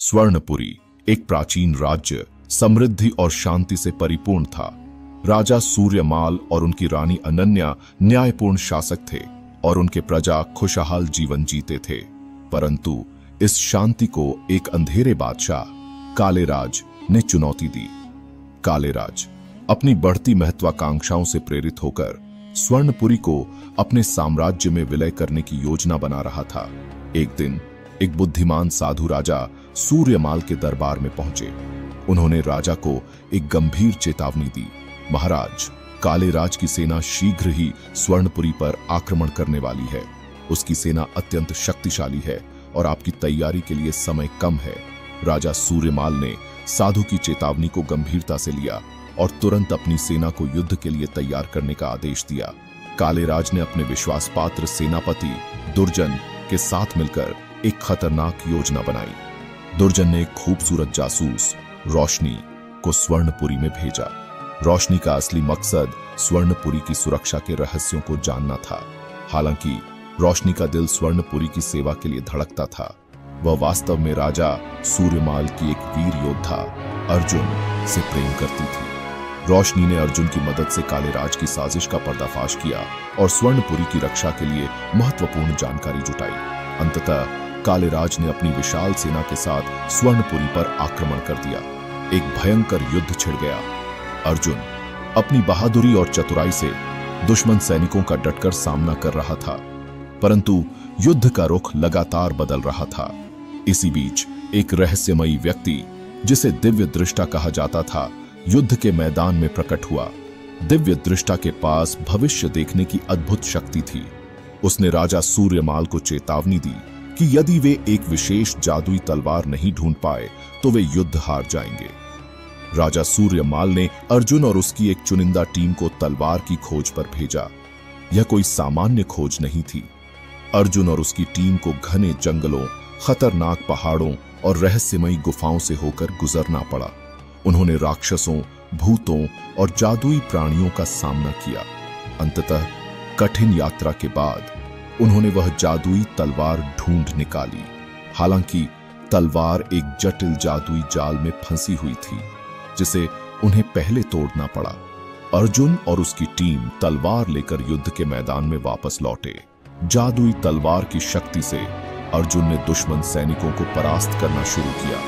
स्वर्णपुरी एक प्राचीन राज्य समृद्धि और शांति से परिपूर्ण था। राजा सूर्यमाल और उनकी रानी अनन्या न्यायपूर्ण शासक थे और उनके प्रजा खुशहाल जीवन जीते थे। परंतु इस शांति को एक अंधेरे बादशाह कालेराज ने चुनौती दी। कालेराज अपनी बढ़ती महत्वाकांक्षाओं से प्रेरित होकर स्वर्णपुरी को अपने साम्राज्य में विलय करने की योजना बना रहा था। एक दिन एक बुद्धिमान साधु राजा सूर्यमाल के दरबार में पहुंचे। उन्होंने राजा को एक गंभीर चेतावनी दी। महाराज, कालेराज की सेना शीघ्र ही स्वर्णपुरी पर आक्रमण करने वाली है। उसकी सेना अत्यंत शक्तिशाली है और आपकी तैयारी के लिए समय कम है। राजा सूर्यमाल ने साधु की चेतावनी को गंभीरता से लिया और तुरंत अपनी सेना को युद्ध के लिए तैयार करने का आदेश दिया। कालेराज ने अपने विश्वास पात्र सेनापति दुर्जन के साथ मिलकर एक खतरनाक योजना बनाई। दुर्जन ने एक खूबसूरत जासूस रोशनी को स्वर्णपुरी में भेजा। रोशनी का असली मकसद स्वर्णपुरी की सुरक्षा के रहस्यों को जानना था। हालांकि रोशनी का दिल स्वर्णपुरी की सेवा के लिए धड़कता था। वह वास्तव में राजा सूर्यमाल की एक वीर योद्धा अर्जुन से प्रेम करती थी। रोशनी ने अर्जुन की मदद से कालेराज की साजिश का पर्दाफाश किया और स्वर्णपुरी की रक्षा के लिए महत्वपूर्ण जानकारी जुटाई। अंततः कालेराज ने अपनी विशाल सेना के साथ स्वर्णपुरी पर आक्रमण कर दिया। एक भयंकर युद्ध छिड़ गया। अर्जुन अपनी बहादुरी और चतुराई से दुश्मन सैनिकों का डटकर सामना कर रहा था, परंतु युद्ध का रुख लगातार बदल रहा था। इसी बीच एक रहस्यमयी व्यक्ति, जिसे दिव्य दृष्टा कहा जाता था, युद्ध के मैदान में प्रकट हुआ। दिव्य दृष्टा के पास भविष्य देखने की अद्भुत शक्ति थी। उसने राजा सूर्यमाल को चेतावनी दी कि यदि वे एक विशेष जादुई तलवार नहीं ढूंढ पाए तो वे युद्ध हार जाएंगे। राजा सूर्यमाल ने अर्जुन और उसकी एक चुनिंदा टीम को तलवार की खोज पर भेजा। यह कोई सामान्य खोज नहीं थी। अर्जुन और उसकी टीम को घने जंगलों, खतरनाक पहाड़ों और रहस्यमयी गुफाओं से होकर गुजरना पड़ा। उन्होंने राक्षसों, भूतों और जादुई प्राणियों का सामना किया। अंततः कठिन यात्रा के बाद उन्होंने वह जादुई तलवार ढूंढ निकाली। हालांकि तलवार एक जटिल जादुई जाल में फंसी हुई थी, जिसे उन्हें पहले तोड़ना पड़ा। अर्जुन और उसकी टीम तलवार लेकर युद्ध के मैदान में वापस लौटे। जादुई तलवार की शक्ति से अर्जुन ने दुश्मन सैनिकों को परास्त करना शुरू किया।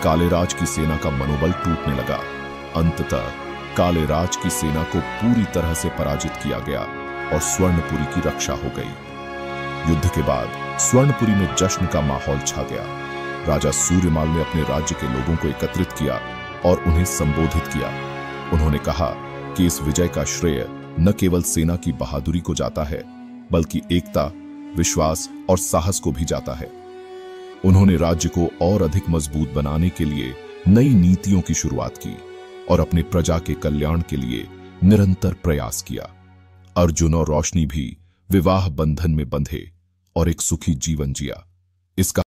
कालेराज की सेना का मनोबल टूटने लगा। अंततः कालेराज की सेना को पूरी तरह से पराजित किया गया और स्वर्णपुरी की रक्षा हो गई। युद्ध के बाद स्वर्णपुरी में जश्न का माहौल छा गया। राजा सूर्यमाल ने अपने राज्य के लोगों को एकत्रित किया और उन्हें संबोधित किया। उन्होंने कहा कि इस विजय का श्रेय न केवल सेना की बहादुरी को जाता है, बल्कि एकता, विश्वास और साहस को भी जाता है। उन्होंने राज्य को और अधिक मजबूत बनाने के लिए नई नीतियों की शुरुआत की और अपने प्रजा के कल्याण के लिए निरंतर प्रयास किया। अर्जुन और रोशनी भी विवाह बंधन में बंधे और एक सुखी जीवन जिया। इसका